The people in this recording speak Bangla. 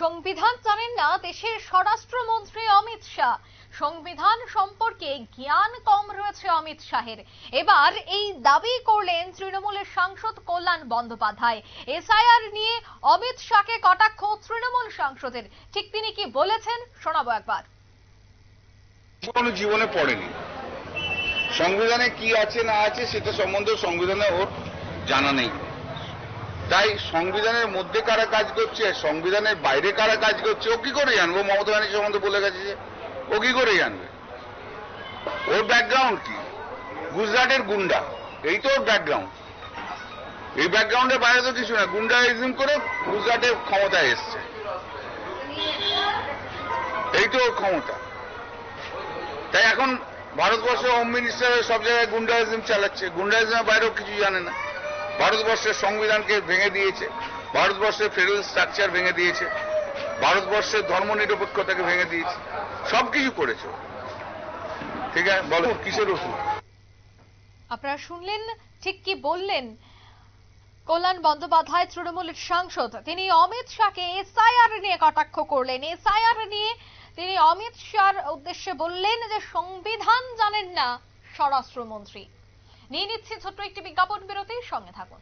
সংবিধান জানেন না দেশের স্বরাষ্ট্রমন্ত্রী অমিত শাহ। সংবিধান সম্পর্কে জ্ঞান কম রয়েছে অমিত শাহের। এবার এই দাবি করলেন তৃণমূলের সাংসদ কল্যাণ বন্দ্যোপাধ্যায়। এসআইআর নিয়ে অমিত শাহকে কটাক্ষ তৃণমূল সাংসদের। ঠিক তিনি কি বলেছেন শোনাবো একবার। কোনো জীবনে পড়েনি, সংবিধানে কি আছে না আছে সেটা সম্বন্ধে সংবিধানে ওর জানা নেই। তাই সংবিধানের মধ্যে কারা কাজ করছে, সংবিধানের বাইরে কারা কাজ করছে ও কি করে জানবো? মমতা ব্যানার্জি সম্বন্ধে বলে গেছে যে ও কি করে জানবে? ওর ব্যাকগ্রাউন্ড কি? গুজরাটের গুন্ডা, এই তো ওর ব্যাকগ্রাউন্ড। এই ব্যাকগ্রাউন্ডের বাইরে তো কিছু না, গুন্ডাইজম করে গুজরাটের ক্ষমতায় এসছে, এই তো ওর ক্ষমতা। তাই এখন ভারতবর্ষের হোম মিনিস্টার সব জায়গায় গুন্ডাইজম চালাচ্ছে, গুন্ডাইজমের বাইরেও কিছু জানে না। ভারতবর্ষের সংবিধানকে ভেঙে দিয়েছে, ভারতবর্ষের ফেডারেল স্ট্রাকচার ভেঙে দিয়েছে, ভারতবর্ষের ধর্মনিরপেক্ষতাকে ভেঙে দিয়েছে, সবকিছু করেছে। ঠিক আছে, বলো কিসের ওষুধ? আপনারা শুনলেন ঠিক কি বললেন কল্যাণ বন্দ্যোপাধ্যায়, তৃণমূলের সাংসদ। তিনি অমিত শাহকে এসআইআর নিয়ে কটাক্ষ করলেন। এসআইআর নিয়ে তিনি অমিত শাহর উদ্দেশ্যে বললেন যে সংবিধান জানেন না স্বরাষ্ট্রমন্ত্রী। নিয়ে নিচ্ছি ছোট্ট একটি বিজ্ঞাপন বিরতি, সঙ্গে থাকুন।